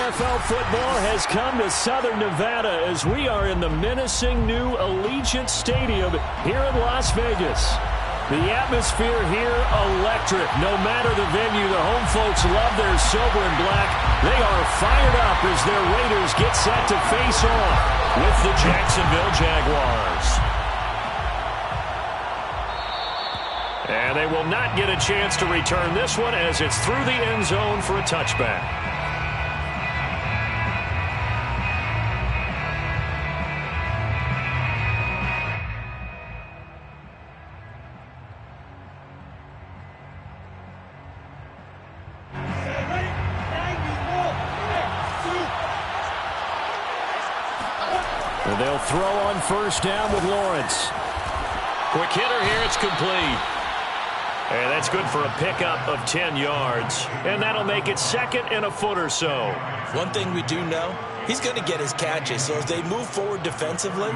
NFL football has come to Southern Nevada as we are in the menacing new Allegiant Stadium here in Las Vegas. The atmosphere here, electric. No matter the venue, the home folks love their silver and black. They are fired up as their Raiders get set to face off with the Jacksonville Jaguars. And they will not get a chance to return this one as it's through the end zone for a touchback. And they'll throw on first down with Lawrence. Quick hitter here, it's complete. And that's good for a pickup of 10 yards. And that'll make it second and a foot or so. One thing we do know, he's going to get his catches. So as they move forward defensively,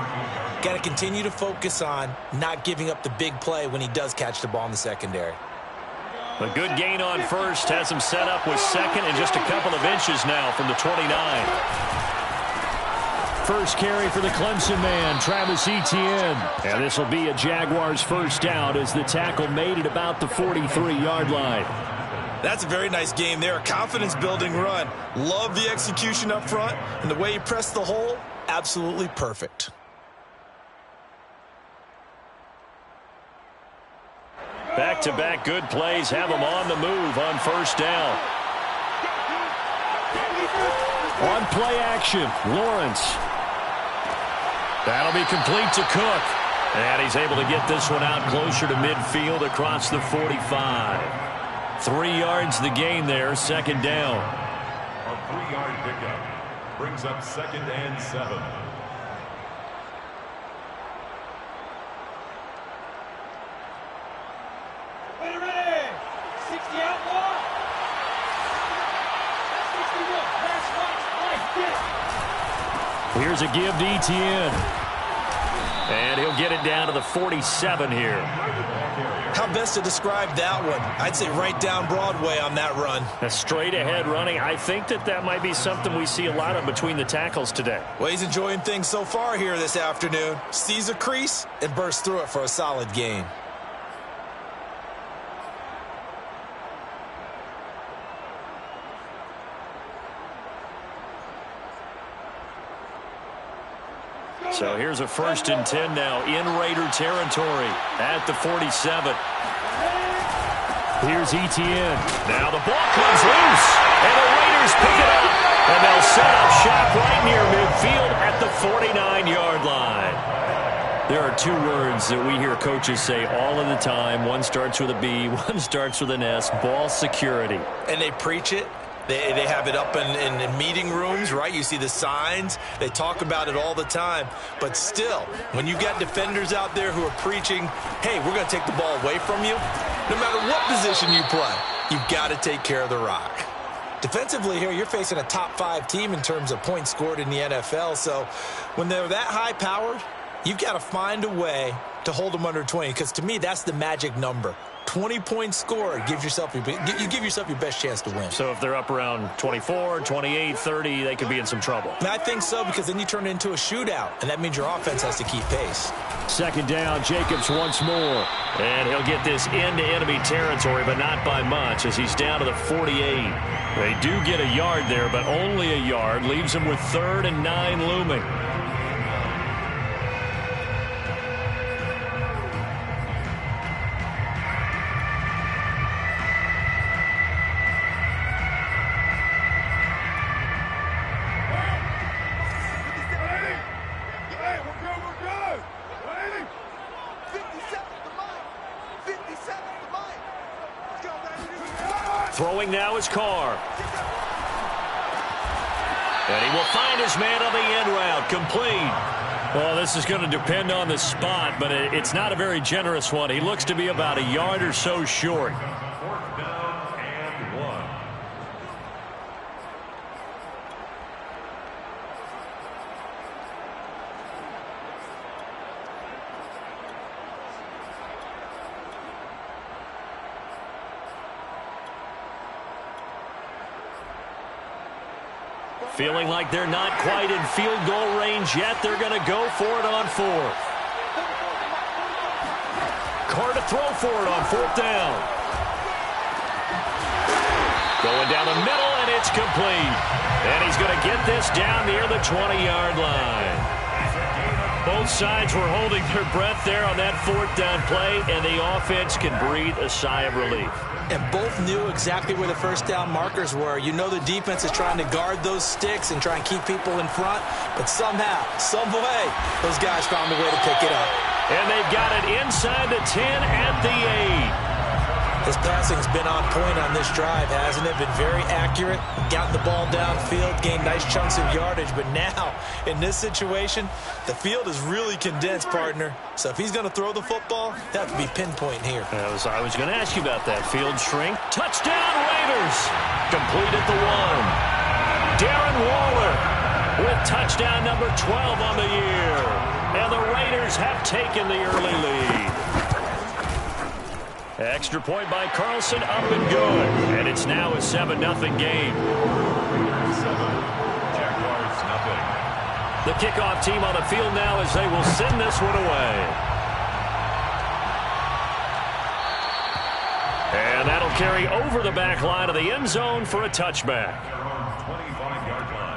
got to continue to focus on not giving up the big play when he does catch the ball in the secondary. A good gain on first has him set up with second and just a couple of inches now from the 29. First carry for the Clemson man, Travis Etienne. And this will be a Jaguars first down as the tackle made at about the 43-yard line. That's a very nice game there. A confidence-building run. Love the execution up front. And the way he pressed the hole, absolutely perfect. Back-to-back good plays have them on the move on first down. On play action, Lawrence. That'll be complete to Cook. And he's able to get this one out closer to midfield across the 45. 3 yards the gain there, second down. A 3-yard pickup brings up 2nd and 7. Ready. 60 out wide. 61. Last watch. Here's a give to Etienne. And he'll get it down to the 47 here. How best to describe that one? I'd say right down Broadway on that run. A straight ahead running. I think that might be something we see a lot of between the tackles today. Well, he's enjoying things so far here this afternoon. Sees a crease and bursts through it for a solid gain. So here's a 1st and 10 now in Raider territory at the 47. Here's Etienne. Now the ball comes loose, and the Raiders pick it up, and they'll set up shop right near midfield at the 49-yard line. There are 2 words that we hear coaches say all of the time. One starts with a B, one starts with an S, ball security. And they preach it. They have it up in meeting rooms, right? You see the signs. They talk about it all the time. But still, when you've got defenders out there who are preaching, hey, we're going to take the ball away from you, no matter what position you play, you've got to take care of the rock. Defensively here, you're facing a top 5 team in terms of points scored in the NFL. So when they're that high-powered, you've got to find a way to hold them under 20, because to me, that's the magic number. 20 points scored, you give yourself your best chance to win. So if they're up around 24, 28, 30, they could be in some trouble. And I think so, because then you turn it into a shootout, and that means your offense has to keep pace. Second down, Jacobs once more. And he'll get this into enemy territory, but not by much, as he's down to the 48. They do get a yard there, but only a yard. Leaves them with 3rd and 9 looming. Throwing now is Carr. And he will find his man on the end route. Complete. Well, this is going to depend on the spot, but it's not a very generous one. He looks to be about a yard or so short. 4th down and 1. Feeling like they're not quite in field goal range yet. They're going to go for it on fourth. Carr to throw for it on fourth down. Going down the middle, and it's complete. And he's going to get this down near the 20-yard line. Both sides were holding their breath there on that fourth down play, and the offense can breathe a sigh of relief. And both knew exactly where the first down markers were. You know the defense is trying to guard those sticks and try and keep people in front, but somehow, some way, those guys found a way to pick it up. And they've got it inside the 10 at the 8. His passing's been on point on this drive, hasn't it? Been very accurate, gotten the ball downfield, gained nice chunks of yardage. But now, in this situation, the field is really condensed, partner. So if he's going to throw the football, he'll have to be pinpoint here. I was going to ask you about that. Field shrink. Touchdown, Raiders. Complete at the 1. Darren Waller with touchdown number 12 on the year. And the Raiders have taken the early lead. Extra point by Carlson, up and good. And it's now a 7-0 game. 7, Jaguars nothing. The kickoff team on the field now as they will send this one away. And that'll carry over the back line of the end zone for a touchback. 25-yard line.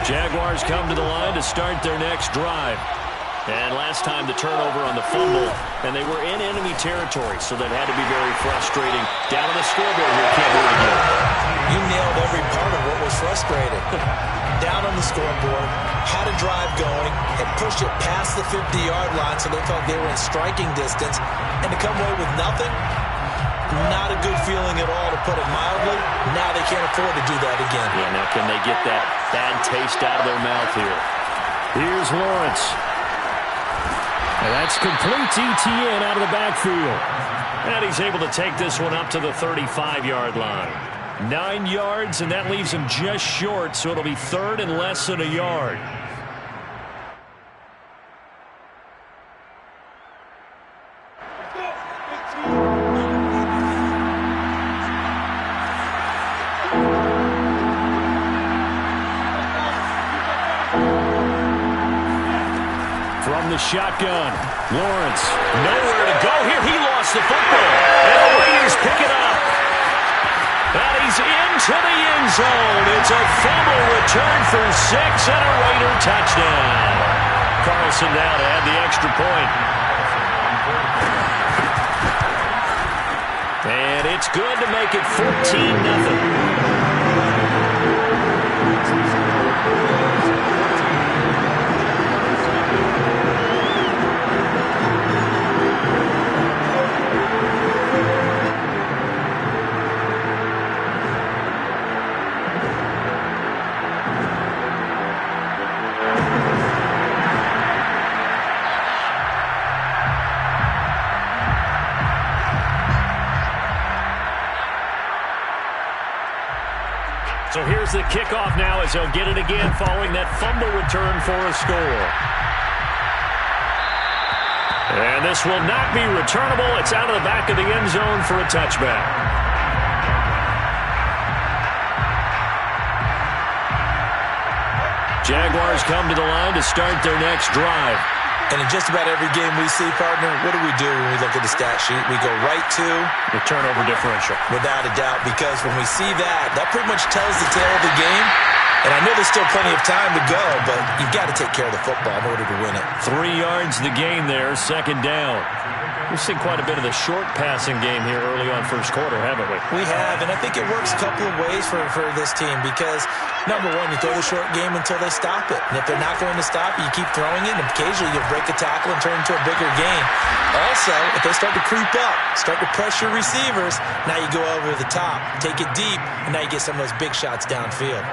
Jaguars come to the line to start their next drive. And last time the turnover on the fumble, and they were in enemy territory, so that had to be very frustrating. Down on the scoreboard here, can't do it again. You nailed every part of what was frustrating. Down on the scoreboard, had a drive going, had pushed it past the 50-yard line so they felt they were in striking distance, and to come away with nothing, not a good feeling at all, to put it mildly. Now they can't afford to do that again. Yeah, now can they get that bad taste out of their mouth here? Here's Lawrence. And that's complete ETN out of the backfield. And he's able to take this one up to the 35-yard line. 9 yards, and that leaves him just short, so it'll be third and less than a yard. The shotgun. Lawrence, nowhere to go here. He lost the football. And the Raiders pick it up. And he's into the end zone. It's a fumble return for 6 and a Raider touchdown. Carlson now to add the extra point. And it's good to make it 14-0. So here's the kickoff now as he'll get it again following that fumble return for a score. And this will not be returnable. It's out of the back of the end zone for a touchback. Jaguars come to the line to start their next drive. And in just about every game we see, partner, what do we do when we look at the stat sheet? We go right to the turnover differential. Without a doubt, because when we see that, that pretty much tells the tale of the game. And I know there's still plenty of time to go, but you've got to take care of the football in order to win it. 3 yards the gain there, second down. We've seen quite a bit of the short passing game here early on first quarter, haven't we? We have, and I think it works a couple of ways for this team because, number one, you throw the short game until they stop it. And if they're not going to stop it, you keep throwing it, and occasionally you'll break a tackle and turn it into a bigger gain. Also, if they start to creep up, start to pressure receivers, now you go over the top, take it deep, and now you get some of those big shots downfield.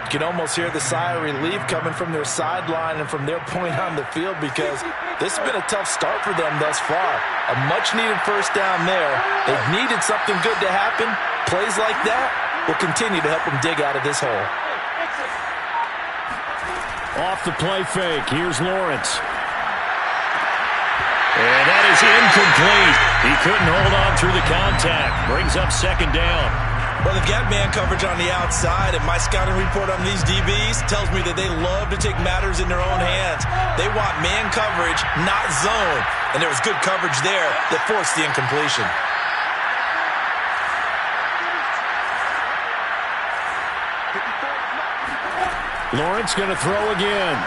You can almost hear the sigh of relief coming from their sideline and from their point on the field because this has been a tough start for them thus far. A much-needed first down there. They've needed something good to happen. Plays like that will continue to help them dig out of this hole. Off the play fake. Here's Lawrence. And that is incomplete. He couldn't hold on through the contact. Brings up second down. Well, they've got man coverage on the outside, and my scouting report on these DBs tells me that they love to take matters in their own hands. They want man coverage, not zone. And there was good coverage there that forced the incompletion. Lawrence going to throw again.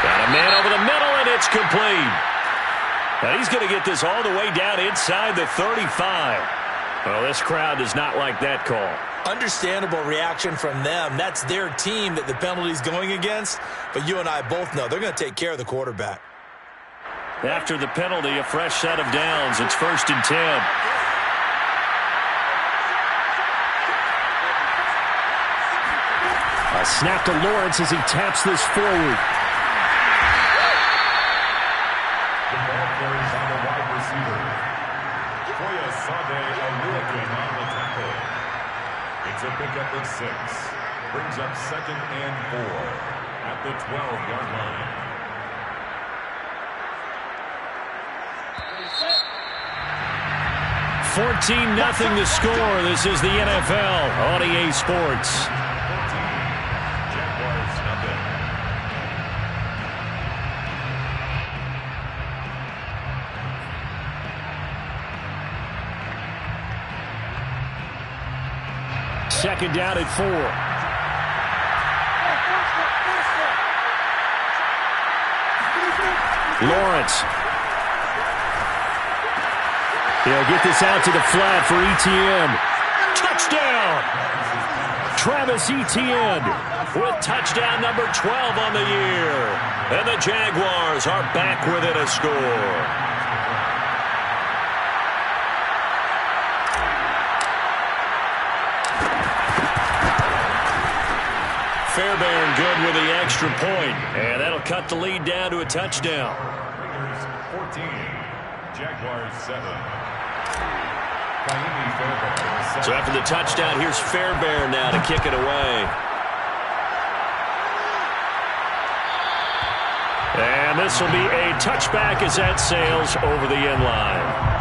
Got a man over the middle, and it's complete. Now he's going to get this all the way down inside the 35. Well, this crowd does not like that call. Understandable reaction from them. That's their team that the penalty's going against. But you and I both know they're going to take care of the quarterback. After the penalty, a fresh set of downs. It's 1st and 10. A snap to Lawrence as he taps this forward. The ball carries on the wide receiver. Sade Aluakin on the tackle. It's a pickup of 6. Brings up 2nd and 4 at the 12-yard line. $14-0 the score. This is the NFL on EA Sports. Jaguars nothing. Second down at 4. Lawrence. He'll get this out to the flat for Etienne. Touchdown! Travis Etienne with touchdown number 12 on the year. And the Jaguars are back within a score. Fairbairn good with the extra point, and that'll cut the lead down to a touchdown. Raiders 14, Jaguars 7. So after the touchdown, here's Fairbairn now to kick it away. And this will be a touchback as that sails over the end line.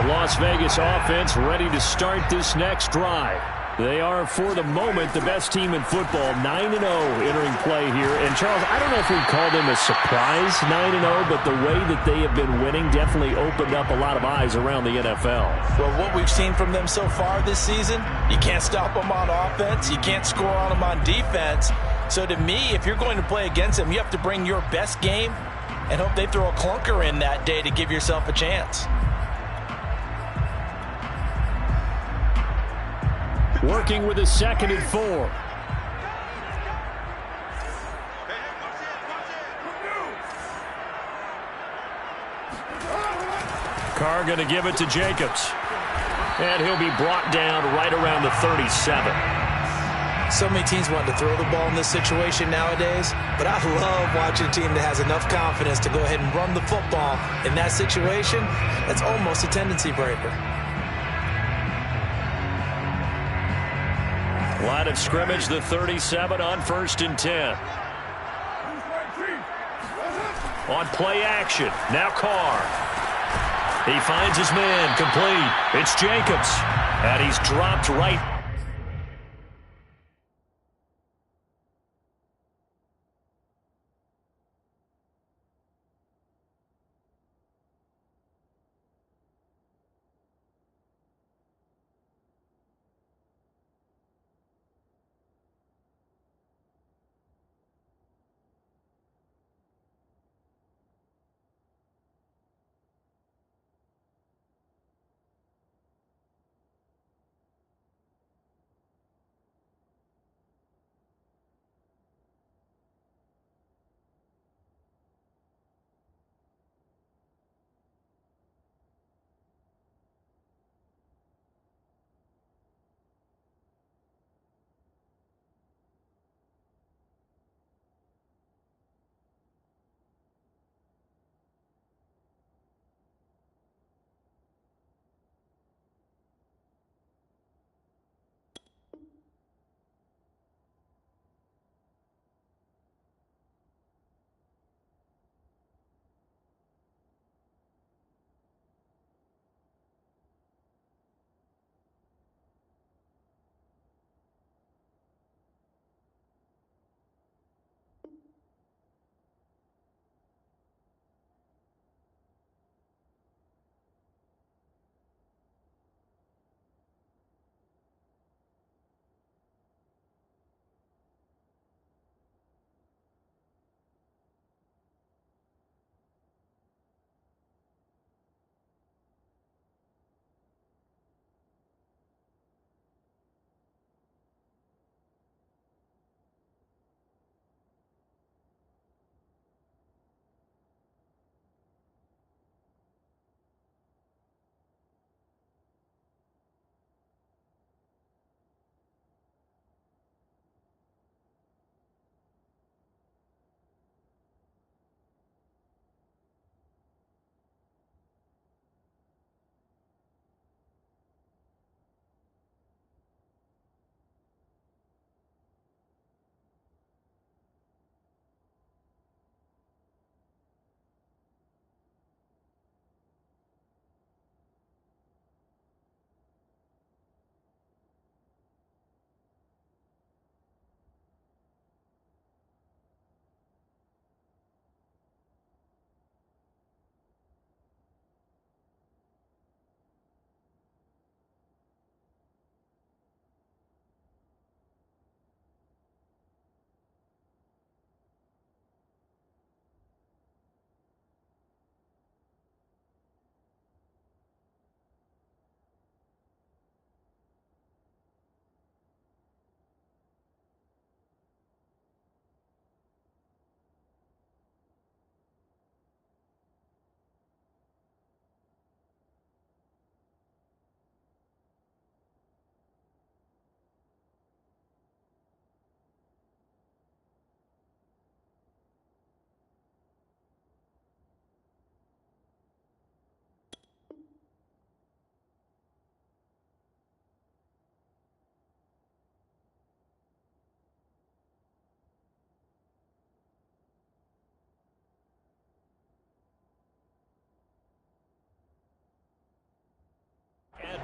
Las Vegas offense ready to start this next drive. They are, for the moment, the best team in football, 9-0 entering play here. And, Charles, I don't know if we'd call them a surprise 9-0, but the way that they have been winning definitely opened up a lot of eyes around the NFL. Well, what we've seen from them so far this season, you can't stop them on offense. You can't score on them on defense. So, to me, if you're going to play against them, you have to bring your best game and hope they throw a clunker in that day to give yourself a chance. Working with a 2nd and 4. Carr going to give it to Jacobs. And he'll be brought down right around the 37. So many teams want to throw the ball in this situation nowadays, but I love watching a team that has enough confidence to go ahead and run the football. In that situation, that's almost a tendency breaker. Line of scrimmage, the 37 on 1st and 10. On play action, now Carr. He finds his man, complete. It's Jacobs, and he's dropped right.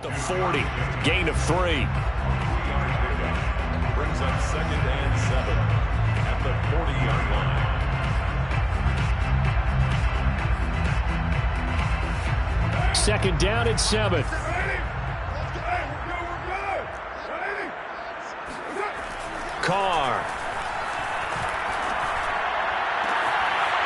The 40, gain of 3. Brings up 2nd and 7 at the 40-yard line. 2nd down and 7. Carr.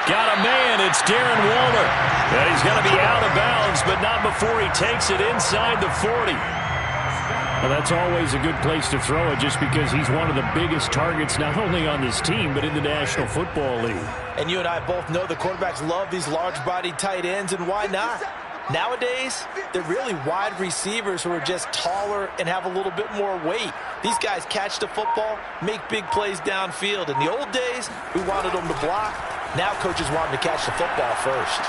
Got a man. It's Darren Waller. And he's going to be out of bounds, but not before he takes it inside the 40. Well, that's always a good place to throw it just because he's one of the biggest targets not only on this team but in the National Football League. And you and I both know the quarterbacks love these large-bodied tight ends, and why not? Nowadays, they're really wide receivers who are just taller and have a little bit more weight. These guys catch the football, make big plays downfield. In the old days, we wanted them to block. Now coaches want them to catch the football first.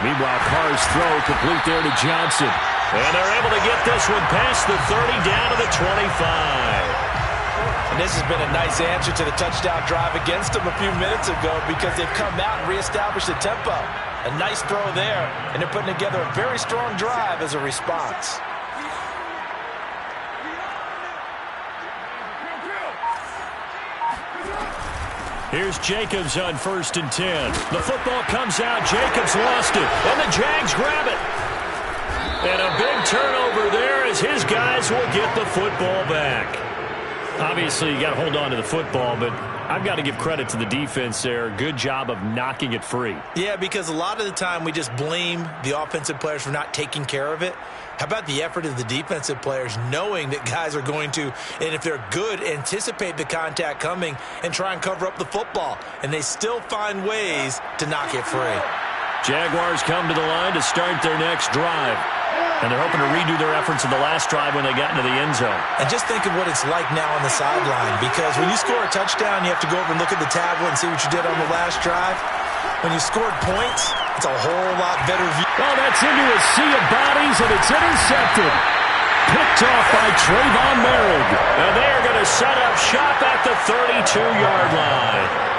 Meanwhile, Carr's throw complete there to Johnson. And they're able to get this one past the 30 down to the 25. And this has been a nice answer to the touchdown drive against them a few minutes ago because they've come out and reestablished the tempo. A nice throw there, and they're putting together a very strong drive as a response. Here's Jacobs on 1st and 10. The football comes out. Jacobs lost it, and the Jags grab it. And a big turnover there as his guys will get the football back. Obviously, you got to hold on to the football, but I've got to give credit to the defense there. Good job of knocking it free. Yeah, because a lot of the time we just blame the offensive players for not taking care of it. How about the effort of the defensive players knowing that guys are going to, and if they're good, anticipate the contact coming and try and cover up the football. And they still find ways to knock it free. Jaguars come to the line to start their next drive. And they're hoping to redo their efforts in the last drive when they got into the end zone. And just think of what it's like now on the sideline, because when you score a touchdown, you have to go over and look at the tablet and see what you did on the last drive. When you scored points, it's a whole lot better view. Well, that's into a sea of bodies, and it's intercepted. Picked off by Trayvon Merrick. And they are going to set up shop at the 32-yard line.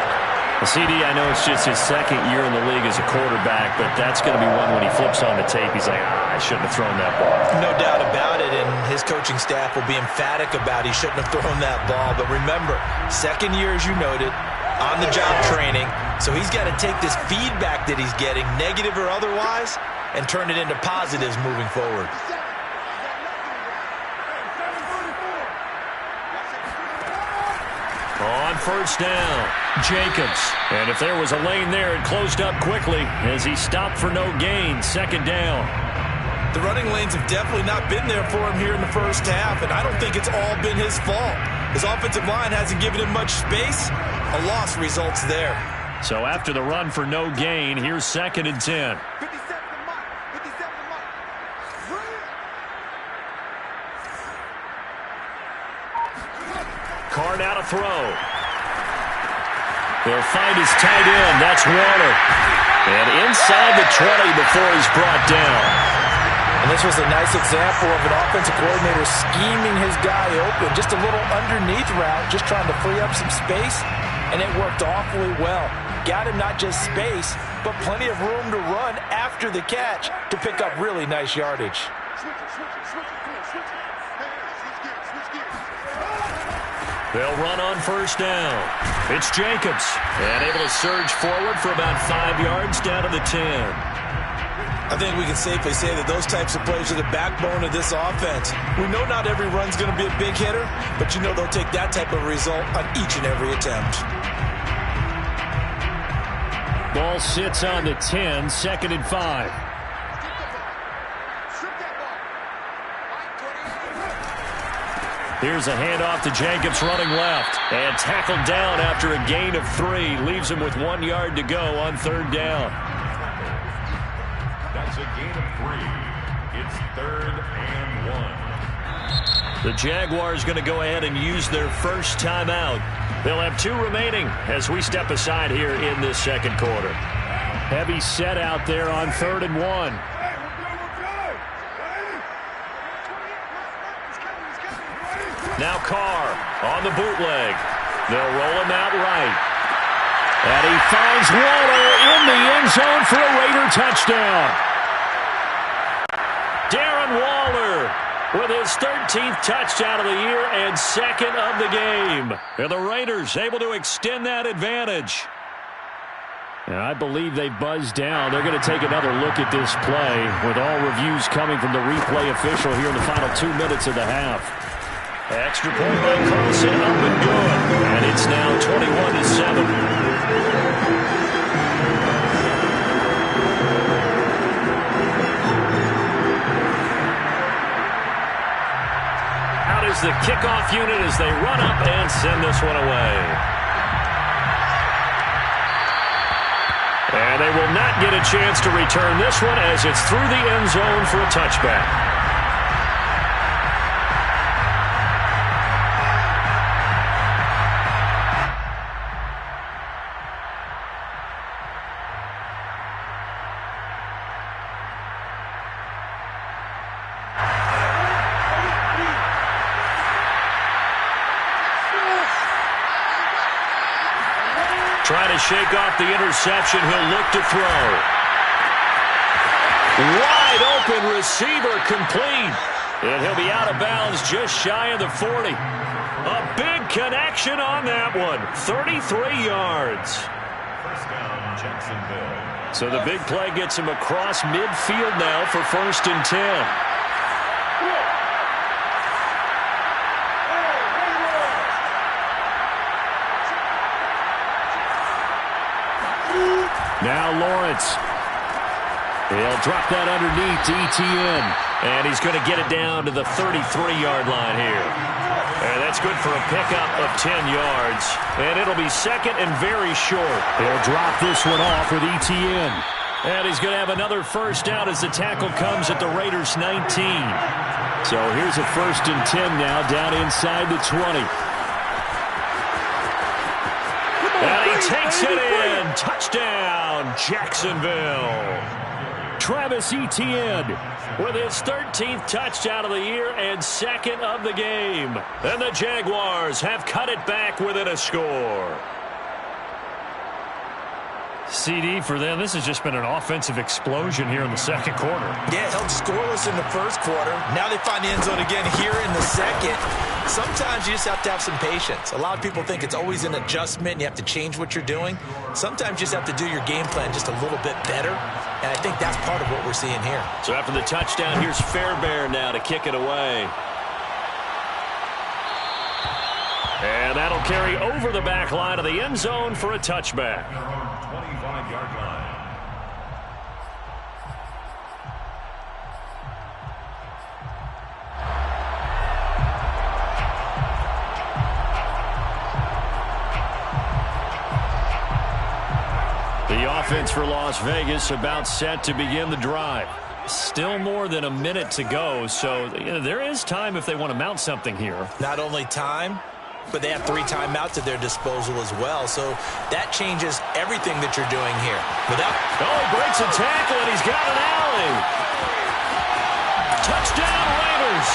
CD, I know it's just his 2nd year in the league as a quarterback, but that's going to be one when he flips on the tape. He's like, I shouldn't have thrown that ball. No doubt about it, and his coaching staff will be emphatic about he shouldn't have thrown that ball. But remember, 2nd year, as you noted, on-the-job training, so he's got to take this feedback that he's getting, negative or otherwise, and turn it into positives moving forward. On 1st down, Jacobs. And if there was a lane there, it closed up quickly as he stopped for no gain. 2nd down. The running lanes have definitely not been there for him here in the first half, and I don't think it's all been his fault. His offensive line hasn't given him much space. A loss results there. So after the run for no gain, here's 2nd and 10. Carr now to throw. They'll find his tight end. That's Waller. And inside the 20 before he's brought down. And this was a nice example of an offensive coordinator scheming his guy open. Just a little underneath route, just trying to free up some space, and it worked awfully well. Got him not just space, but plenty of room to run after the catch to pick up really nice yardage. They'll run on 1st down. It's Jacobs. And able to surge forward for about 5 yards down to the 10. I think we can safely say that those types of plays are the backbone of this offense. We know not every run's going to be a big hitter, but you know they'll take that type of result on each and every attempt. Ball sits on the 10, 2nd and 5. Here's a handoff to Jacobs running left. And tackled down after a gain of 3. Leaves him with 1 yard to go on 3rd down. That's a gain of 3. It's 3rd and 1. The Jaguars going to go ahead and use their first timeout. They'll have 2 remaining as we step aside here in this 2nd quarter. Heavy set out there on 3rd and 1. Now Carr on the bootleg. They'll roll him out right. And he finds Waller in the end zone for a Raider touchdown. Darren Waller with his 13th touchdown of the year and second of the game. And the Raiders able to extend that advantage. And I believe they buzzed down. They're going to take another look at this play with all reviews coming from the replay official here in the final 2 minutes of the half. Extra point by Carlson, up and good. And it's now 21-7. Out is the kickoff unit as they run up and send this one away. And they will not get a chance to return this one as it's through the end zone for a touchback. Trying to shake off the interception. He'll look to throw. Wide open receiver complete. And he'll be out of bounds just shy of the 40. A big connection on that one. 33 yards. First down, Jacksonville. So the big play gets him across midfield now for 1st and 10. Now Lawrence. He'll drop that underneath to Etienne. And he's going to get it down to the 33-yard line here. And that's good for a pickup of 10 yards. And it'll be second and very short. He'll drop this one off with Etienne. And he's going to have another first down as the tackle comes at the Raiders' 19. So here's a 1st and 10 now down inside the 20. And he takes it in. Touchdown, Jacksonville. Travis Etienne with his 13th touchdown of the year and second of the game. And the Jaguars have cut it back within a score. CD for them, this has just been an offensive explosion here in the second quarter. Yeah, held scoreless in the first quarter. Now they find the end zone again here in the second. Sometimes you just have to have some patience. A lot of people think it's always an adjustment. You have to change what you're doing. Sometimes you just have to do your game plan just a little bit better. And I think that's part of what we're seeing here. So after the touchdown, here's Fairbairn now to kick it away. And that'll carry over the back line of the end zone for a touchback. 25-yard line. The offense for Las Vegas about set to begin the drive. Still more than a minute to go, so there is time if they want to mount something here. Not only time, but they have 3 timeouts at their disposal as well. So that changes everything that you're doing here. He breaks a tackle, and he's got an alley. Touchdown, Raiders.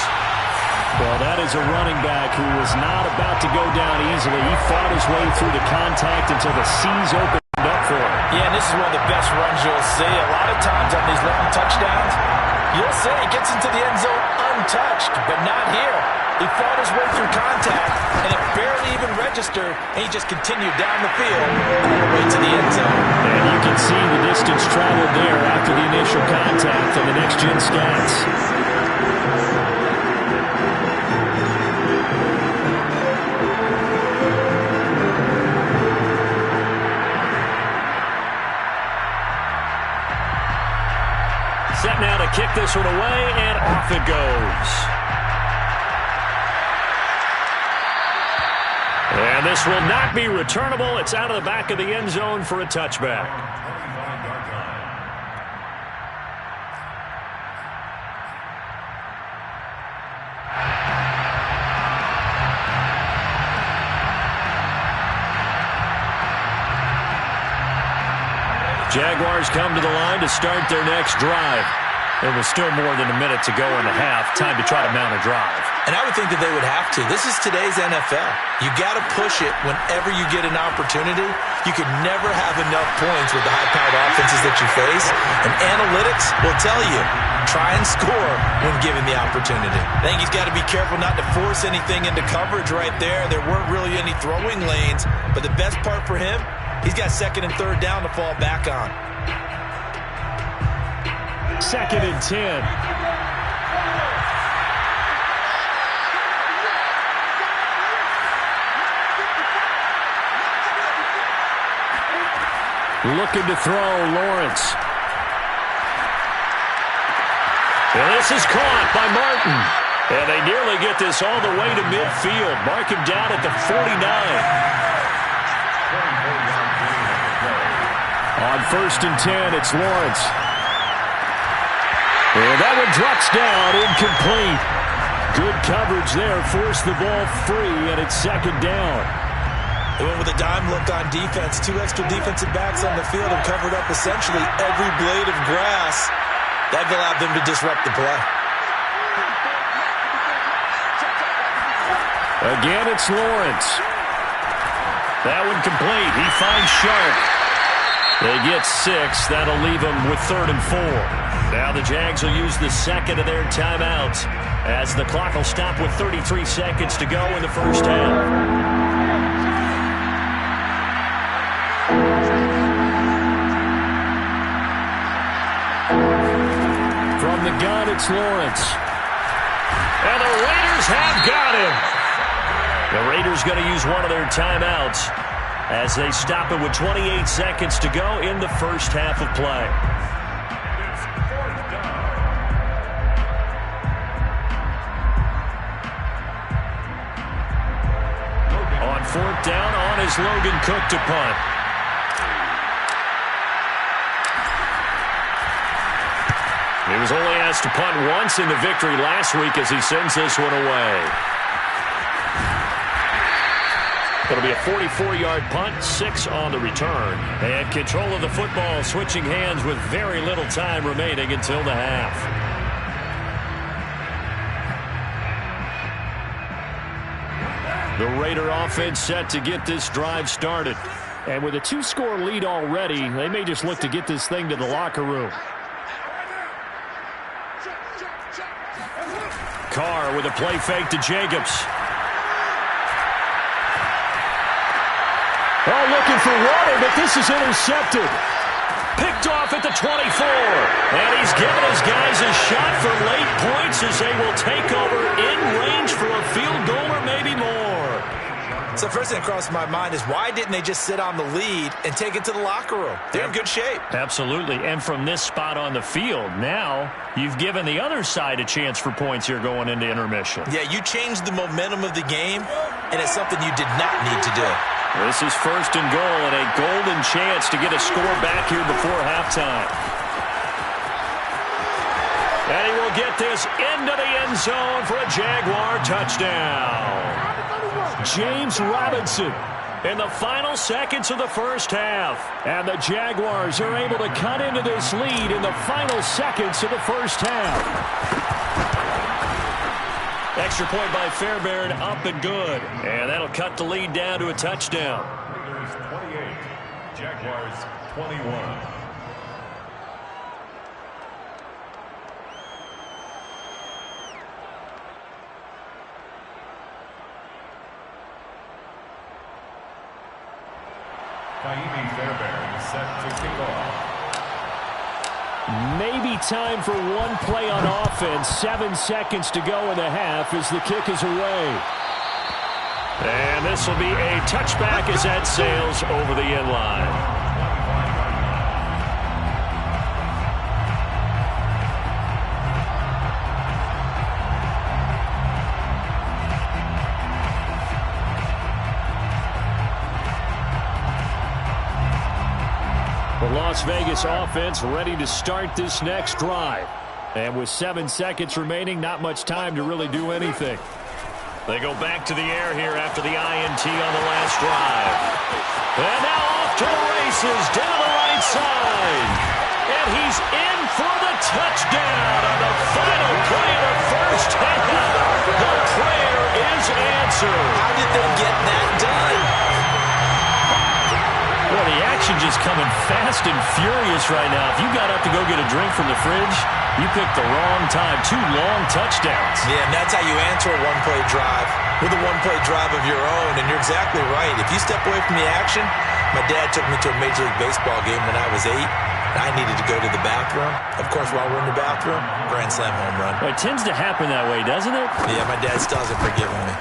Well, that is a running back who was not about to go down easily. He fought his way through the contact until the C's opened up for him. Yeah, and this is one of the best runs you'll see. A lot of times on these long touchdowns, you'll see he gets into the end zone untouched, but not here. He fought his way through contact, and it barely even registered, and he just continued down the field all the way to the end zone. And you can see the distance traveled there after the initial contact on the next-gen stats. Set now to kick this one away, and off it goes. And this will not be returnable. It's out of the back of the end zone for a touchback. 25-yard line. Jaguars come to the line to start their next drive. There was still more than a minute to go in the half. Time to try to mount a drive. And I would think that they would have to. This is today's NFL. You got to push it whenever you get an opportunity. You can never have enough points with the high-powered offenses that you face. And analytics will tell you, try and score when given the opportunity. I think he's got to be careful not to force anything into coverage right there. There weren't really any throwing lanes. But the best part for him, he's got second and third down to fall back on. 2nd and 10. Looking to throw, Lawrence. And this is caught by Martin. And they nearly get this all the way to midfield. Mark him down at the 49. On 1st and 10, it's Lawrence. And that one drops down, incomplete. Good coverage there, forced the ball free, and it's 2nd down. They went with a dime look on defense. 2 extra defensive backs on the field and covered up essentially every blade of grass. That allowed them to disrupt the play. Again, it's Lawrence. That one complete. He finds Sharp. They get 6. That'll leave them with 3rd and 4. Now the Jags will use the second of their timeouts as the clock will stop with 33 seconds to go in the first half. From the gun, it's Lawrence. And the Raiders have got him. The Raiders going to use one of their timeouts as they stop it with 28 seconds to go in the first half of play. On 4th down, on is Logan Cook to punt. He was only asked to punt once in the victory last week as he sends this one away. It'll be a 44-yard punt, 6 on the return. And control of the football switching hands with very little time remaining until the half. The Raider offense set to get this drive started. And with a 2-score lead already, they may just look to get this thing to the locker room. Carr with a play fake to Jacobs. Oh, looking for water, but this is intercepted. Picked off at the 24. And he's given his guys a shot for late points as they will take over in range for a field goal or maybe more. So the first thing that crossed my mind is why didn't they just sit on the lead and take it to the locker room? They're in good shape. Absolutely. And from this spot on the field, now you've given the other side a chance for points here going into intermission. Yeah, you changed the momentum of the game, and it's something you did not need to do. This is 1st and goal and a golden chance to get a score back here before halftime. And he will get this into the end zone for a Jaguar touchdown. James Robinson in the final seconds of the first half. And the Jaguars are able to cut into this lead in the final seconds of the first half. Extra point by Fairbairn, up and good. And that'll cut the lead down to a touchdown. Raiders 28, Jaguars 21. Fairbairn set to kick off. Maybe time for one play on offense. 7 seconds to go in the half as the kick is away. And this will be a touchback as that sails over the end line. The Las Vegas offense ready to start this next drive. And with 7 seconds remaining, not much time to really do anything. They go back to the air here after the INT on the last drive. And now off to the races down the right side. And he's in for the touchdown on the final play of the first half. The coming fast and furious right now. If you got up to go get a drink from the fridge, you picked the wrong time. 2 long touchdowns. Yeah, and that's how you answer a one-play drive with a one-play drive of your own. And you're exactly right. If you step away from the action, my dad took me to a Major League Baseball game when I was 8. I needed to go to the bathroom. Of course, while we're in the bathroom, grand slam home run. Well, it tends to happen that way, doesn't it? Yeah, my dad still hasn't forgiven me.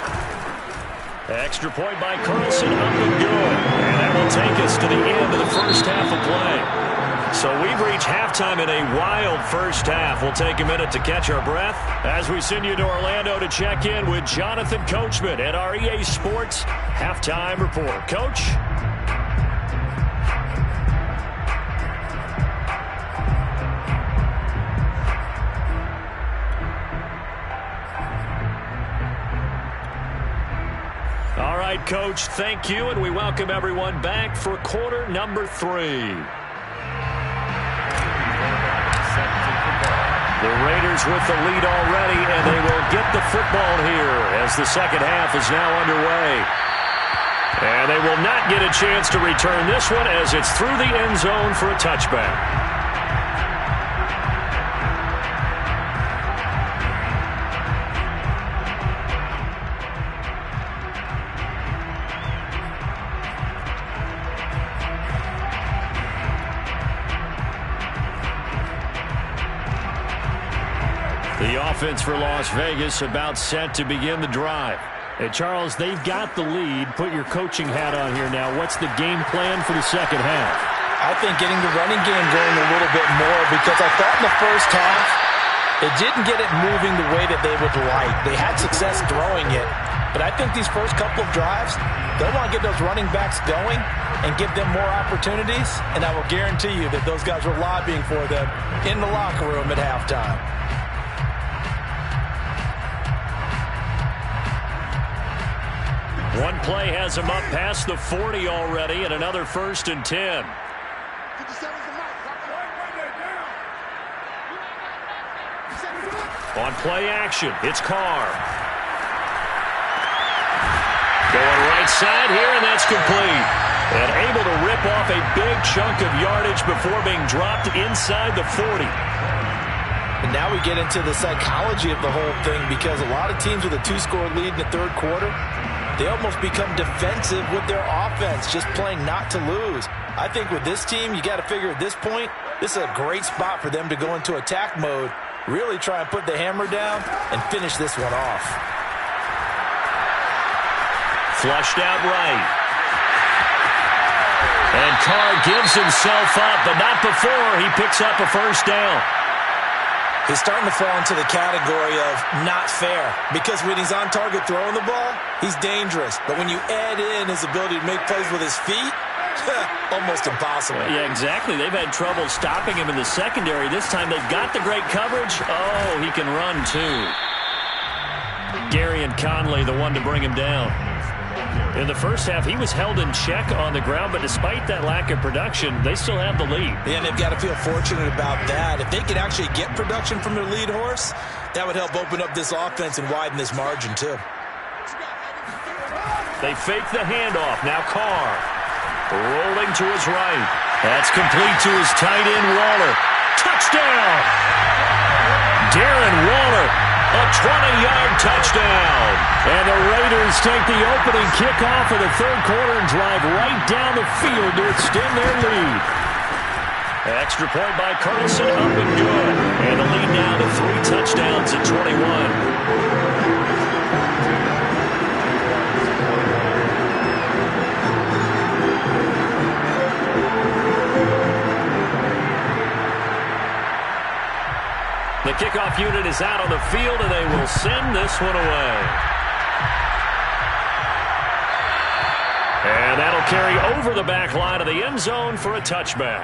Extra point by Carlson, up and good. And that will take us to the end of the first half of play. So we've reached halftime in a wild first half. We'll take a minute to catch our breath as we send you to Orlando to check in with Jonathan Coachman at our EA Sports Halftime Report. Coach? All right, Coach, thank you, and we welcome everyone back for quarter number 3. The Raiders with the lead already, and they will get the football here as the second half is now underway. And they will not get a chance to return this one as it's through the end zone for a touchback. The offense for Las Vegas about set to begin the drive. Hey, Charles, they've got the lead. Put your coaching hat on here now. What's the game plan for the second half? I think getting the running game going a little bit more, because I thought in the first half they didn't get it moving the way that they would like. They had success throwing it, but I think these first couple of drives, they'll want to get those running backs going and give them more opportunities, and I will guarantee you that those guys were lobbying for them in the locker room at halftime. One play has him up past the 40 already, and another 1st and 10. On play action, it's Carr. Going right side here, and that's complete. And able to rip off a big chunk of yardage before being dropped inside the 40. And now we get into the psychology of the whole thing, because a lot of teams with a 2-score lead in the third quarter, they almost become defensive with their offense, just playing not to lose. I think with this team, you got to figure at this point, this is a great spot for them to go into attack mode, really try and put the hammer down and finish this one off. Flushed out right. And Carr gives himself up, but not before he picks up a first down. He's starting to fall into the category of not fair, because when he's on target throwing the ball, he's dangerous. But when you add in his ability to make plays with his feet, almost impossible. Yeah, exactly. They've had trouble stopping him in the secondary. This time they've got the great coverage. Oh, he can run too. Gary and Conley, the one to bring him down. In the first half, he was held in check on the ground, but despite that lack of production, they still have the lead. Yeah, and they've got to feel fortunate about that. If they could actually get production from their lead horse, that would help open up this offense and widen this margin, too. They fake the handoff. Now Carr rolling to his right. That's complete to his tight end, Waller. Touchdown! Darren Waller. A 20-yard touchdown. And the Raiders take the opening kickoff of the third quarter and drive right down the field to extend their lead. Extra point by Carlson, up and good. And the lead now to 3 touchdowns at 21. The kickoff unit is out on the field, and they will send this one away. And that'll carry over the back line of the end zone for a touchback.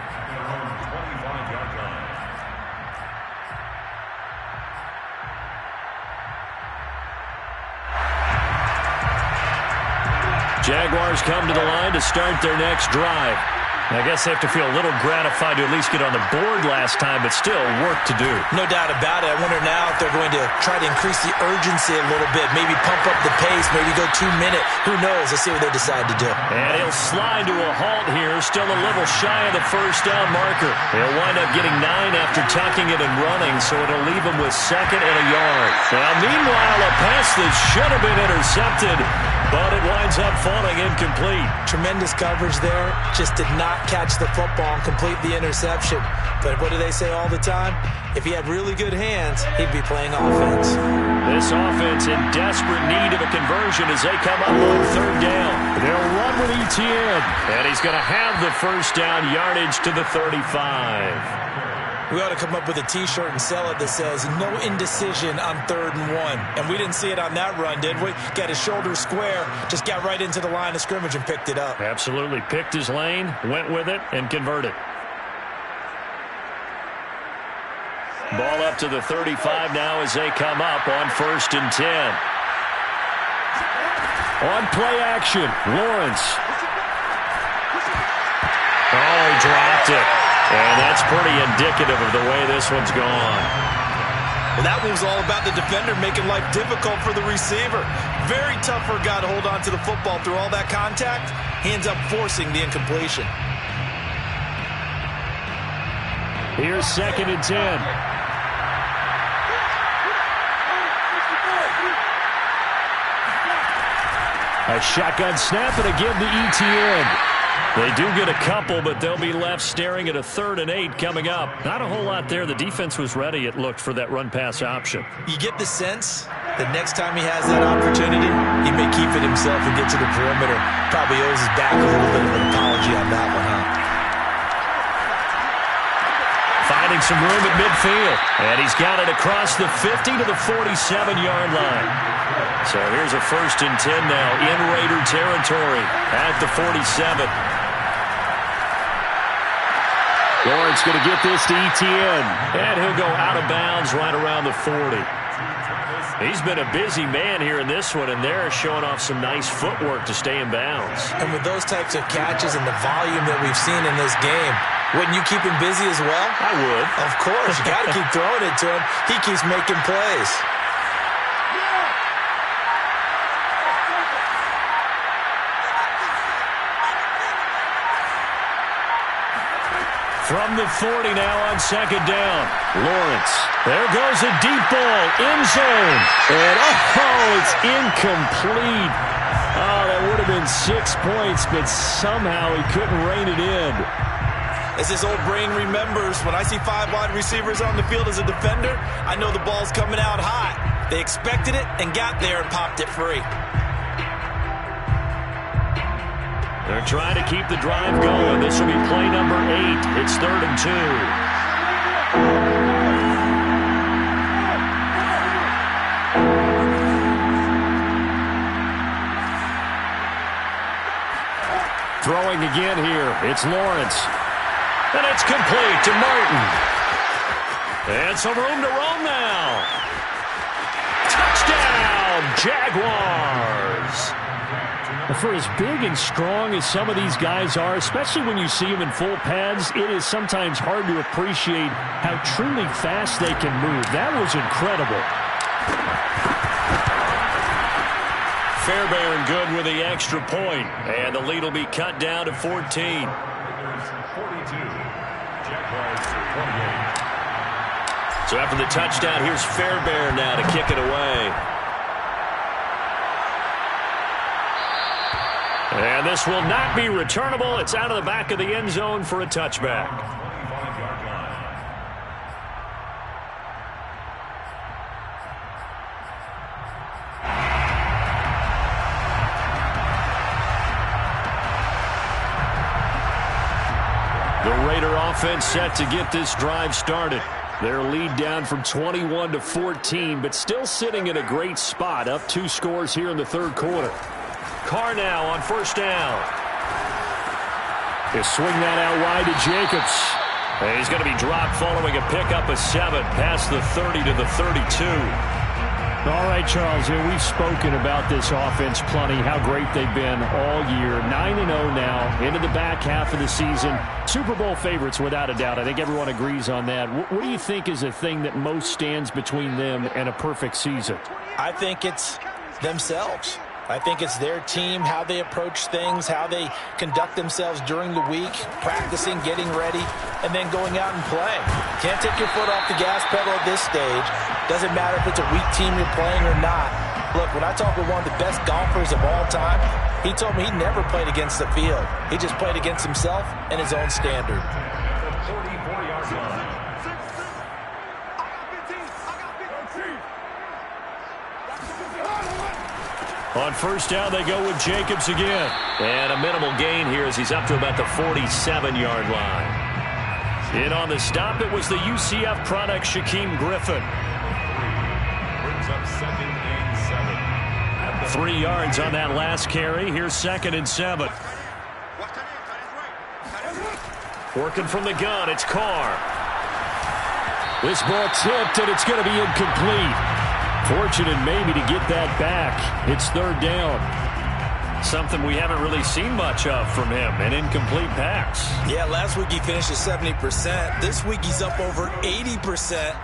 Jaguars come to the line to start their next drive. I guess they have to feel a little gratified to at least get on the board last time, but still work to do. No doubt about it. I wonder now if they're going to try to increase the urgency a little bit, maybe pump up the pace, maybe go 2-minute. Who knows? Let's see what they decide to do. And he'll slide to a halt here, still a little shy of the first down marker. He'll wind up getting 9 after tucking it and running, so it'll leave him with 2nd and a yard. Now, meanwhile, a pass that should have been intercepted, but it winds up falling incomplete. Tremendous coverage there. Just did not catch the football and complete the interception. But what do they say all the time? If he had really good hands, he'd be playing offense. This offense in desperate need of a conversion as they come up on 3rd down. They'll run with Etienne, and he's going to have the first down yardage to the 35. We ought to come up with a T-shirt and sell it that says, no indecision on 3rd and 1. And we didn't see it on that run, did we? Got his shoulder square, just got right into the line of scrimmage and picked it up. Absolutely. Picked his lane, went with it, and converted. Ball up to the 35 now as they come up on 1st and 10. On play action, Lawrence. Oh, he dropped it. And that's pretty indicative of the way this one's gone. Well, that one was all about the defender making life difficult for the receiver. Very tough for a guy to hold on to the football through all that contact. He ends up forcing the incompletion. Here's 2nd and 10. A shotgun snap and again to Etienne. They do get a couple, but they'll be left staring at a 3rd and 8 coming up. Not a whole lot there. The defense was ready, it looked, for that run-pass option. You get the sense that next time he has that opportunity, he may keep it himself and get to the perimeter. Probably owes his back a little bit of an apology on that one, huh? Finding some room at midfield. And he's got it across the 50 to the 47-yard line. So here's a 1st and 10 now in Raider territory at the 47. Lawrence going to get this to Etienne, and he'll go out of bounds right around the 40. He's been a busy man here in this one, and they're showing off some nice footwork to stay in bounds. And with those types of catches and the volume that we've seen in this game, wouldn't you keep him busy as well? I would. Of course. You got to keep throwing it to him. He keeps making plays. From the 40 now on 2nd down. Lawrence. There goes a deep ball. End zone. And it's incomplete. Oh, that would have been 6 points, but somehow he couldn't rein it in. As his old brain remembers, when I see 5 wide receivers on the field as a defender, I know the ball's coming out hot. They expected it and got there and popped it free. They're trying to keep the drive going. This will be play number 8. It's 3rd and 2. Throwing again here. It's Lawrence. And it's complete to Martin. And some room to roam now. Touchdown, Jaguars. For as big and strong as some of these guys are, especially when you see them in full pads, it is sometimes hard to appreciate how truly fast they can move. That was incredible. Fairbairn good with the extra point, and the lead will be cut down to 14. 42, Jaguars 28. So after the touchdown, here's Fairbairn now to kick it away. And this will not be returnable. It's out of the back of the end zone for a touchback. 25-yard line. The Raider offense set to get this drive started. Their lead down from 21 to 14, but still sitting in a great spot, up 2 scores here in the 3rd quarter. Carr now on 1st down. He'll swing that out wide to Jacobs. And he's going to be dropped following a pickup of 7 past the 30 to the 32. All right, Charles, we've spoken about this offense plenty, how great they've been all year. 9-0 now, into the back half of the season. Super Bowl favorites, without a doubt. I think everyone agrees on that. What do you think is the thing that most stands between them and a perfect season? I think it's themselves. I think it's their team, how they approach things, how they conduct themselves during the week, practicing, getting ready, and then going out and playing. Can't take your foot off the gas pedal at this stage. Doesn't matter if it's a weak team you're playing or not. Look, when I talk with one of the best golfers of all time, he told me he never played against the field. He just played against himself and his own standard. On first down, they go with Jacobs again. And a minimal gain here as he's up to about the 47-yard line. In on the stop, it was the UCF product, Shaquem Griffin. Brings up 2nd and 7. 3 yards on that last carry. Here's 2nd and 7. Working from the gun, it's Carr. This ball tipped, and it's going to be incomplete. Fortunate maybe to get that back. It's 3rd down. Something we haven't really seen much of from him, an incomplete pass. Yeah, last week he finished at 70%. This week he's up over 80%.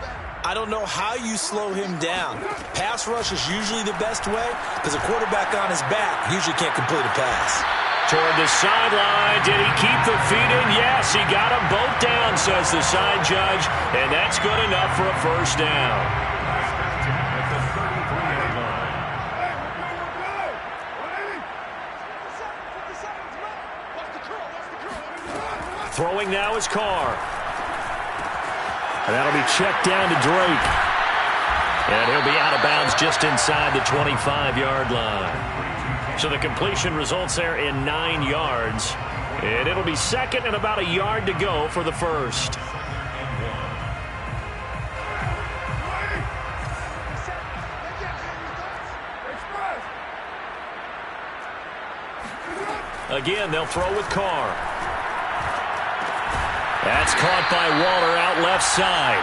I don't know how you slow him down. Pass rush is usually the best way because a quarterback on his back usually can't complete a pass. Toward the sideline. Did he keep the feet in? Yes, he got them both down, says the side judge, and that's good enough for a first down. Throwing now is Carr. And that'll be checked down to Drake. And he'll be out of bounds just inside the 25-yard line. So the completion results there in 9 yards. And it'll be 2nd and about a yard to go for the first. Again, they'll throw with Carr. That's caught by Waller out left side.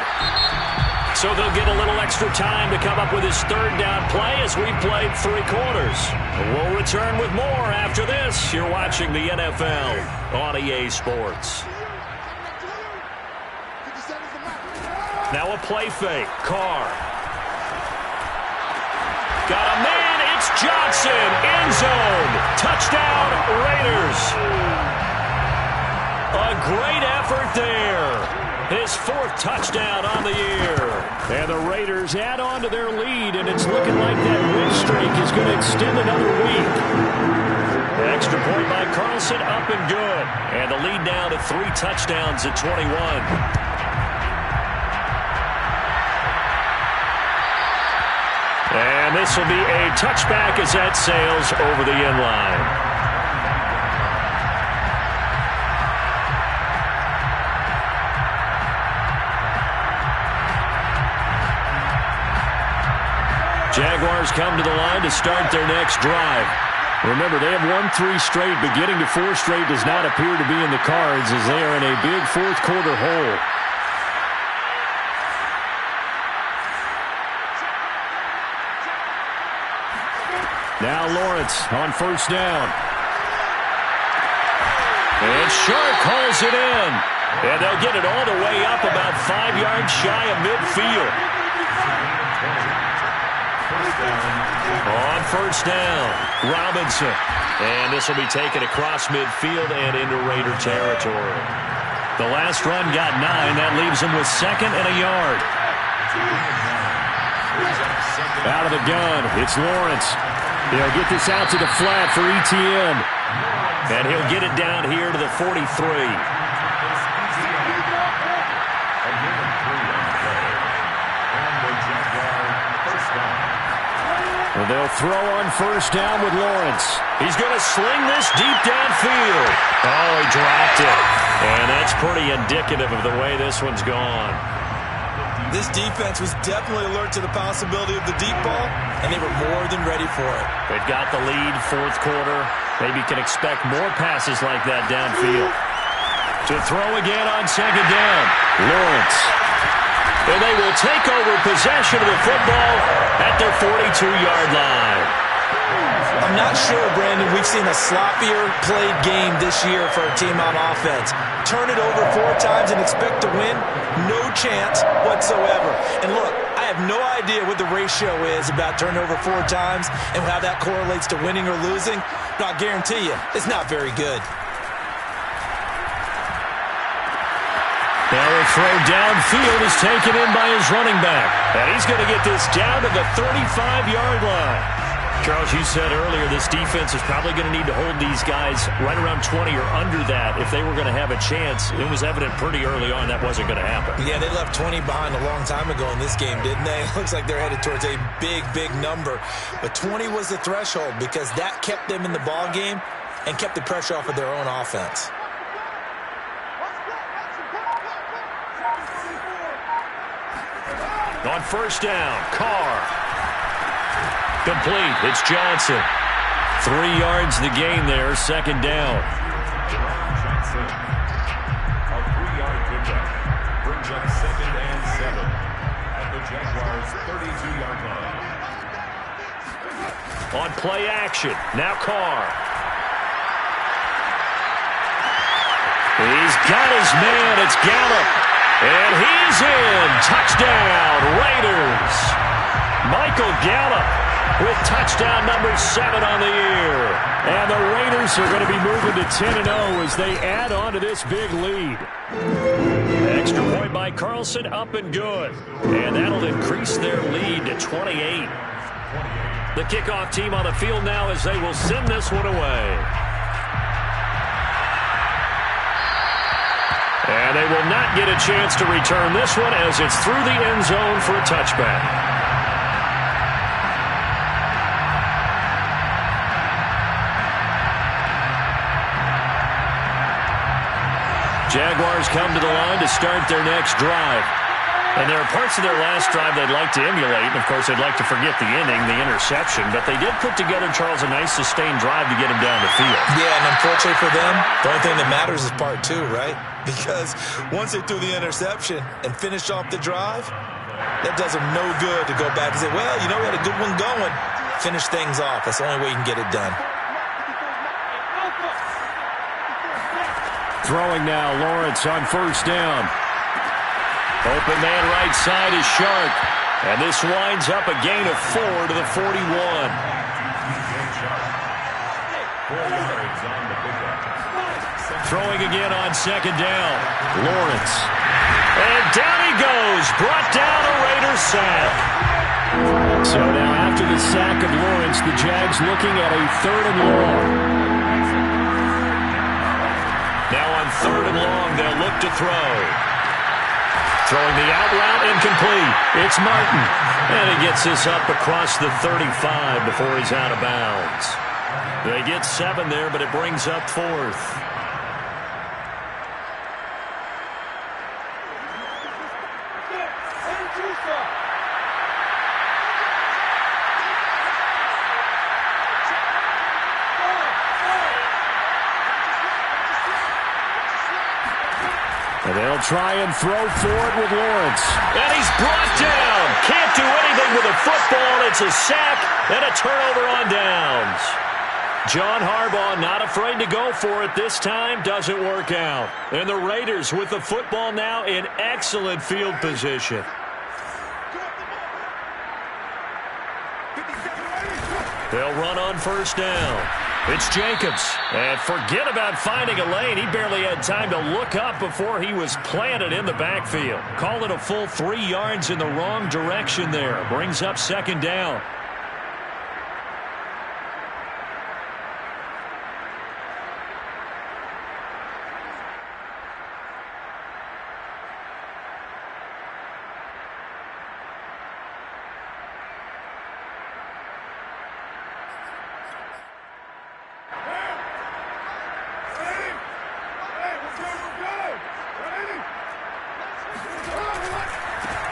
So they'll get a little extra time to come up with his 3rd down play as we played 3 quarters. We'll return with more after this. You're watching the NFL on EA Sports. Now a play fake. Carr. Got a man. It's Johnson. End zone. Touchdown, Raiders. A great effort there. His 4th touchdown on the year. And the Raiders add on to their lead, and it's looking like that win streak is going to extend another week. The extra point by Carlson, up and good. And the lead now to 3 touchdowns at 21. And this will be a touchback as that sails over the end line. Jaguars come to the line to start their next drive. Remember, they have won 3 straight, but getting to 4 straight does not appear to be in the cards as they are in a big 4th quarter hole. Now Lawrence on first down. And Shark hauls it in. And they'll get it all the way up about 5 yards shy of midfield. On first down, Robinson. And this will be taken across midfield and into Raider territory. The last run got 9. That leaves them with 2nd and a yard. Out of the gun, it's Lawrence. He'll get this out to the flat for ETN. And he'll get it down here to the 43. And they'll throw on first down with Lawrence. He's going to sling this deep downfield. Oh, he dropped it. And that's pretty indicative of the way this one's gone. This defense was definitely alert to the possibility of the deep ball, and they were more than ready for it. They've got the lead, 4th quarter. Maybe can expect more passes like that downfield. To throw again on 2nd down, Lawrence. And they will take over possession of the football at their 42-yard line. I'm not sure, Brandon, we've seen a sloppier played game this year for a team on offense. Turn it over 4 times and expect to win? No chance whatsoever. And look, I have no idea what the ratio is about turnover 4 times and how that correlates to winning or losing. But I guarantee you, it's not very good. Now a throw downfield is taken in by his running back. And he's going to get this down to the 35-yard line. Charles, you said earlier this defense is probably going to need to hold these guys right around 20 or under that if they were going to have a chance. It was evident pretty early on that wasn't going to happen. Yeah, they left 20 behind a long time ago in this game, didn't they? It looks like they're headed towards a big, big number. But 20 was the threshold because that kept them in the ball game and kept the pressure off of their own offense. On first down, Carr. Complete. It's Johnson. 3 yards the gain there, second down. Johnson, a 3-yard pickup, brings up 2nd and 7 at the Jaguars' 32-yard line. On play action, now Carr. He's got his man, it's Gallup. And he's in. Touchdown, Raiders. Michael Gallup with touchdown number 7 on the year. And the Raiders are going to be moving to 10-0 as they add on to this big lead. Extra point by Carlson, up and good. And that'll increase their lead to 28. The kickoff team on the field now as they will send this one away. And they will not get a chance to return this one as it's through the end zone for a touchback. Jaguars come to the line to start their next drive. And there are parts of their last drive they'd like to emulate. And, of course, they'd like to forget the inning, the interception. But they did put together, Charles, a nice sustained drive to get him down the field. Yeah, and unfortunately for them, the only thing that matters is part 2, right? Because once they threw the interception and finished off the drive, that does them no good to go back and say, well, you know, we had a good one going. Finish things off. That's the only way you can get it done. Throwing now, Lawrence on first down. Open man right side is Sharp. And this winds up a gain of 4 to the 41. 4 yards on the pickup. Throwing again on second down. Lawrence. And down he goes. Brought down a Raiders sack. So now after the sack of Lawrence, the Jags looking at a 3rd and long. Now on 3rd and long, they'll look to throw. Throwing the out route, incomplete. It's Martin. And he gets this up across the 35 before he's out of bounds. They get 7 there, but it brings up 4th. And they'll try and throw for it with Lawrence. And he's brought down. Can't do anything with a football. It's a sack and a turnover on downs. John Harbaugh not afraid to go for it this time. Doesn't work out. And the Raiders with the football now in excellent field position. They'll run on first down. It's Jacobs. And forget about finding a lane. He barely had time to look up before he was planted in the backfield. Call it a full 3 yards in the wrong direction there. Brings up second down.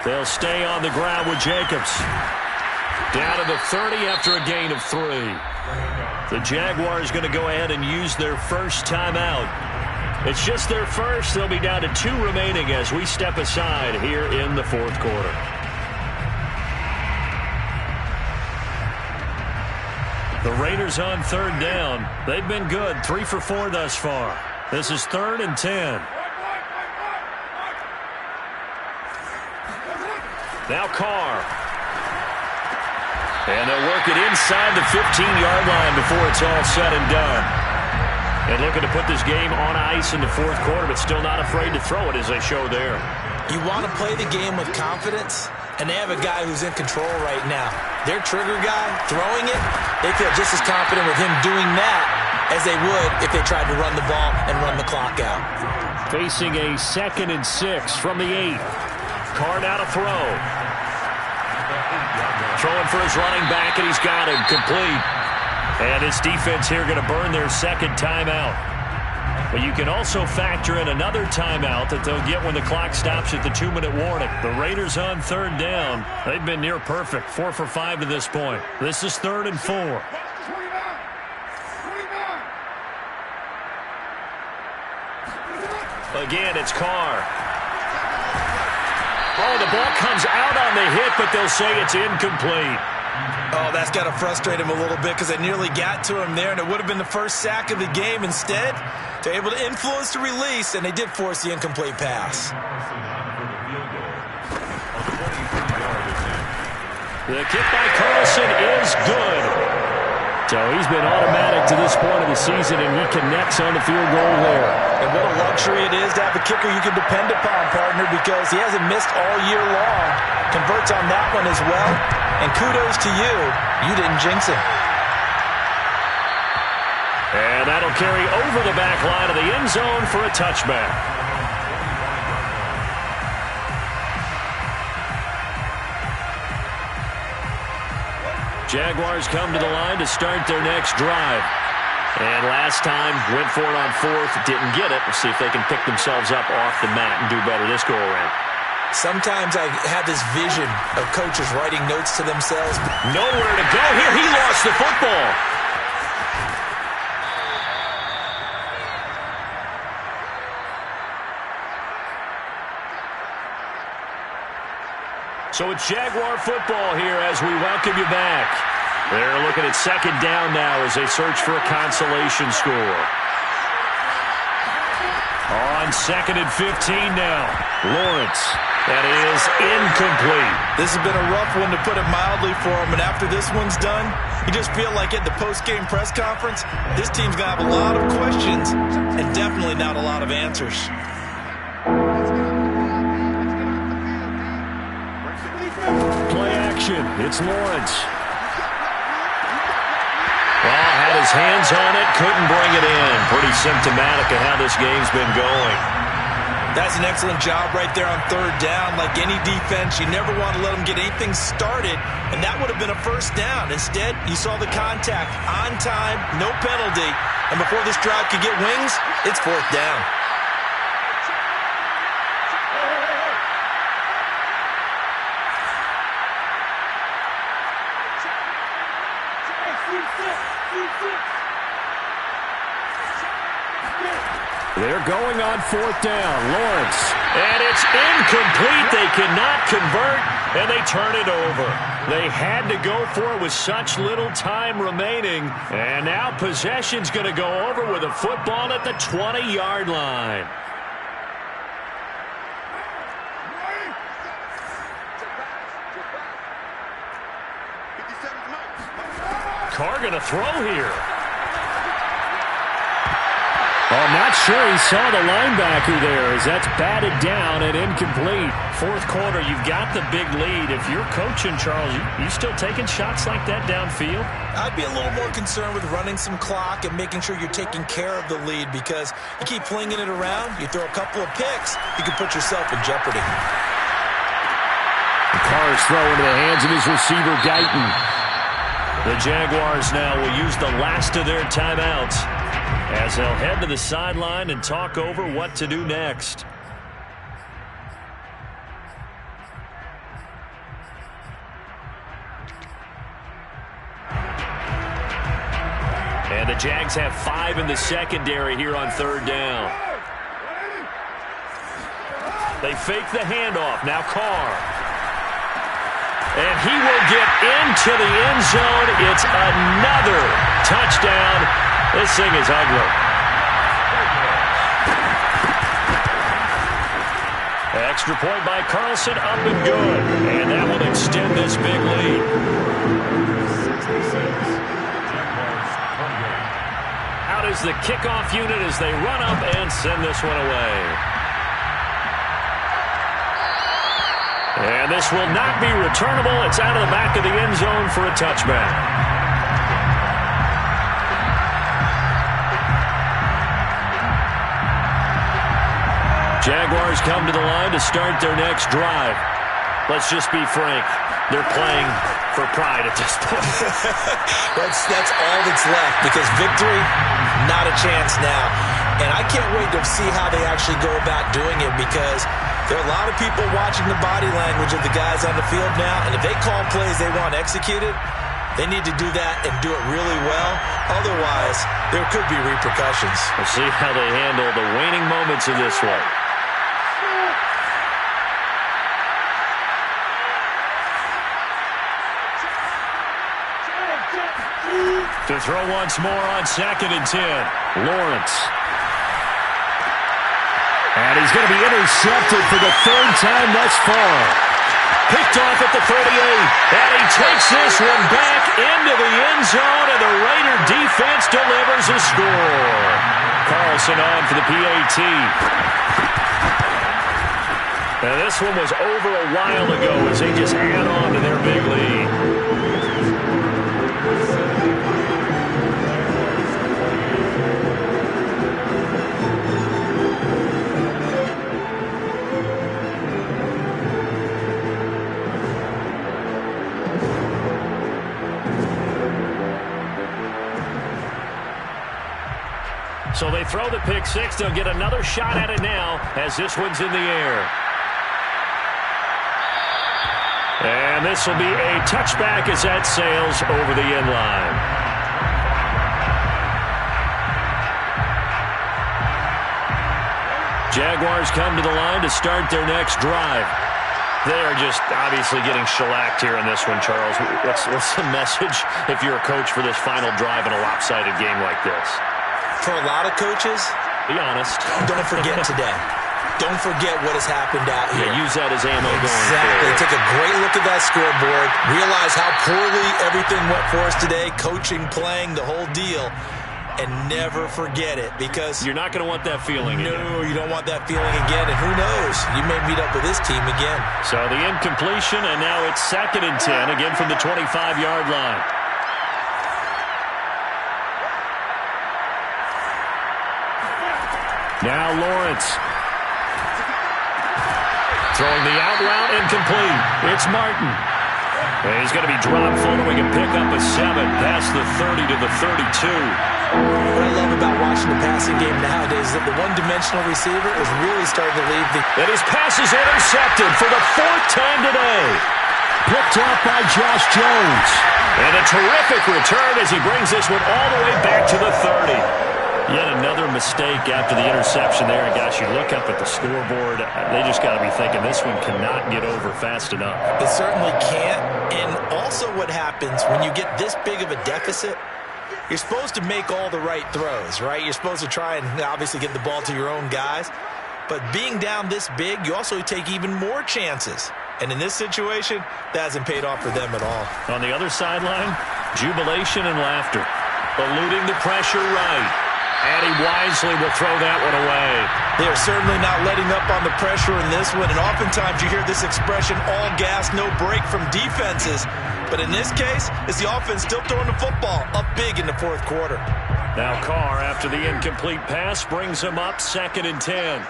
They'll stay on the ground with Jacobs. Down to the 30 after a gain of 3. The Jaguars going to go ahead and use their first timeout. It's just their first. They'll be down to 2 remaining as we step aside here in the fourth quarter. The Raiders on third down. They've been good, 3 for 4 thus far. This is 3rd and 10. Now Carr. And they'll work it inside the 15-yard line before it's all said and done. And looking to put this game on ice in the fourth quarter, but still not afraid to throw it as they show there. You want to play the game with confidence, and they have a guy who's in control right now. Their trigger guy, throwing it, they feel just as confident with him doing that as they would if they tried to run the ball and run the clock out. Facing a 2nd and 6 from the 8. Carr now to throw. Throwing for his running back, and he's got him complete. And this defense here going to burn their second timeout. But you can also factor in another timeout that they'll get when the clock stops at the 2-minute warning. The Raiders on third down. They've been near perfect, 4 for 5 to this point. This is 3rd and 4. Again, it's Carr. Oh, the ball comes out on the hit, but they'll say it's incomplete. Oh, that's got to frustrate him a little bit because they nearly got to him there, and it would have been the first sack of the game. Instead, they're able to influence the release, and they did force the incomplete pass. The kick by Carlson is good. So he's been automatic to this point of the season, and he connects on the field goal there. And what a luxury it is to have a kicker you can depend upon, partner, because he hasn't missed all year long. Converts on that one as well. And kudos to you. You didn't jinx him. And that'll carry over the back line of the end zone for a touchback. Jaguars come to the line to start their next drive. And last time, went for it on 4th, didn't get it. We'll see if they can pick themselves up off the mat and do better this go-around. Sometimes I have this vision of coaches writing notes to themselves. Nowhere to go here. He lost the football. So it's Jaguar football here as we welcome you back. They're looking at 2nd down now as they search for a consolation score. On 2nd and 15 now. Lawrence. That is incomplete. This has been a rough one, to put it mildly, for him. And after this one's done, you just feel like at the post-game press conference, this team's going to have a lot of questions and definitely not a lot of answers. Play action. It's Lawrence. Well, had his hands on it, couldn't bring it in. Pretty symptomatic of how this game's been going. That's an excellent job right there on 3rd down. Like any defense, you never want to let them get anything started, and that would have been a first down. Instead, you saw the contact on time, no penalty, and before this drive could get wings, it's 4th down. They're going on 4th down. Lawrence. And it's incomplete. They cannot convert, and they turn it over. They had to go for it with such little time remaining. And now possession's going to go over with a football at the 20-yard line. Carr going to throw here. I'm not sure he saw the linebacker there as that's batted down and incomplete. Fourth quarter, you've got the big lead. If you're coaching, Charles, you still taking shots like that downfield? I'd be a little more concerned with running some clock and making sure you're taking care of the lead, because you keep flinging it around, you throw a couple of picks, you can put yourself in jeopardy. Carr's throw into the hands of his receiver, Guyton. The Jaguars now will use the last of their timeouts as they'll head to the sideline and talk over what to do next. And the Jags have 5 in the secondary here on 3rd down. They fake the handoff. Now Carr. And he will get into the end zone. It's another touchdown. This thing is ugly. Extra point by Carlson, up and good. And that will extend this big lead. 66. Out is the kickoff unit as they run up and send this one away. And this will not be returnable. It's out of the back of the end zone for a touchback. Jaguars come to the line to start their next drive. Let's just be frank. They're playing for pride at this point. That's all that's left, because victory, not a chance now. And I can't wait to see how they actually go about doing it, because there are a lot of people watching the body language of the guys on the field now, and if they call plays they want executed, they need to do that and do it really well. Otherwise, there could be repercussions. We'll see how they handle the waning moments of this one. To throw once more on 2nd and 10. Lawrence. And he's going to be intercepted for the 3rd time thus far. Picked off at the 38. And he takes this one back into the end zone, and the Raider defense delivers a score. Carlson on for the PAT. Now this one was over a while ago as they just add on to their big lead. So they throw the pick six. They'll get another shot at it now as this one's in the air. And this will be a touchback as that sails over the end line. Jaguars come to the line to start their next drive. They are just obviously getting shellacked here in this one, Charles. What's the message if you're a coach for this final drive in a lopsided game like this? For a lot of coaches, be honest. Don't forget today. Don't forget what has happened out here. Yeah, use that as ammo going Exactly. forward. Take a great look at that scoreboard. Realize how poorly everything went for us today. Coaching, playing, the whole deal. And never forget it, because you're not going to want that feeling again. No, you don't want that feeling again. And who knows? You may meet up with this team again. So the incompletion, and now it's 2nd and 10, again from the 25-yard line. Now Lawrence. Throwing the out route, incomplete. It's Martin. And he's going to be dropped following a pickup of 7 past the 30 to the 32. What I love about watching the passing game nowadays is that the one-dimensional receiver is really starting to leave the... And his pass is intercepted for the 4th time today. Picked off by Josh Jones. And a terrific return as he brings this one all the way back to the 30. Yet another mistake after the interception there. And gosh, you look up at the scoreboard, they just got to be thinking this one cannot get over fast enough. It certainly can't. And also what happens when you get this big of a deficit, you're supposed to make all the right throws, right? You're supposed to try and obviously get the ball to your own guys. But being down this big, you also take even more chances. And in this situation, that hasn't paid off for them at all. On the other sideline, jubilation and laughter. Eluding the pressure right. And he wisely will throw that one away. They are certainly not letting up on the pressure in this one. And oftentimes you hear this expression, all gas, no break from defenses. But in this case, it's the offense still throwing the football up big in the 4th quarter. Now Carr, after the incomplete pass, brings him up 2nd and 10.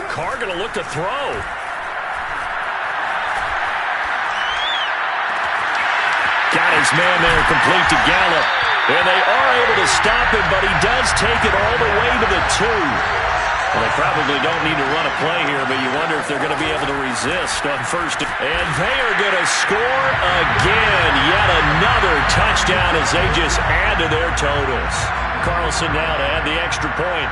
Carr going to look to throw. Got his man there, complete to Gallup. And they are able to stop him, but he does take it all the way to the 2. Well, they probably don't need to run a play here, but you wonder if they're going to be able to resist on first. And they are going to score again. Yet another touchdown as they just add to their totals. Carlson now to add the extra point.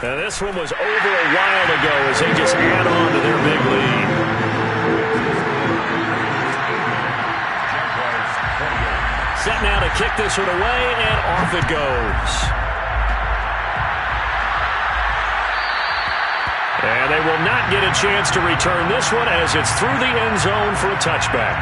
Now this one was over a while ago as they just add on to their big lead. Set now to kick this one away, and off it goes. And they will not get a chance to return this one as it's through the end zone for a touchback.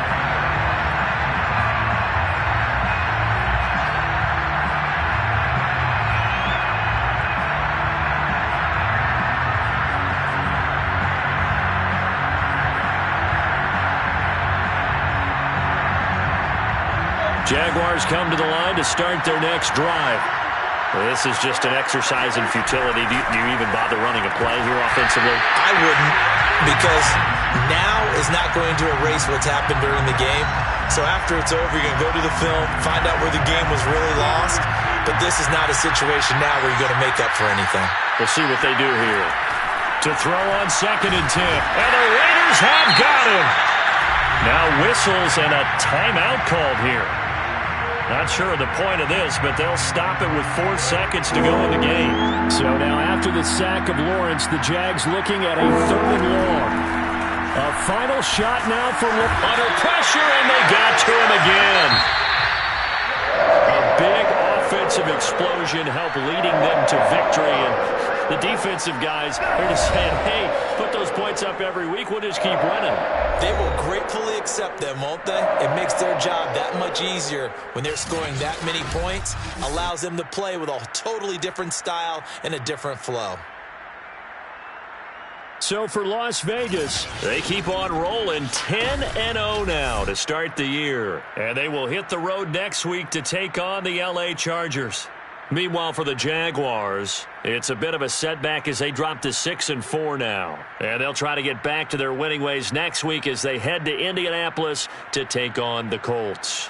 Jaguars come to the line to start their next drive. This is just an exercise in futility. Do you even bother running a play here offensively? I wouldn't, because now is not going to erase what's happened during the game. So after it's over, you're going to go to the film, find out where the game was really lost. But this is not a situation now where you're going to make up for anything. We'll see what they do here. To throw on 2nd and 10. And the Raiders have got him. Now whistles and a timeout called here. Not sure of the point of this, but they'll stop it with 4 seconds to go in the game. So now after the sack of Lawrence, the Jags looking at a 3rd and long. A final shot now for under pressure, and they got to him again. A big offensive explosion helped leading them to victory, and the defensive guys are just saying, hey, put those points up every week, we'll just keep running. They will gratefully accept them, won't they? It makes their job that much easier when they're scoring that many points, allows them to play with a totally different style and a different flow. So for Las Vegas, they keep on rolling 10-0 now to start the year. And they will hit the road next week to take on the LA Chargers. Meanwhile, for the Jaguars, it's a bit of a setback as they drop to 6-4 now. And they'll try to get back to their winning ways next week as they head to Indianapolis to take on the Colts.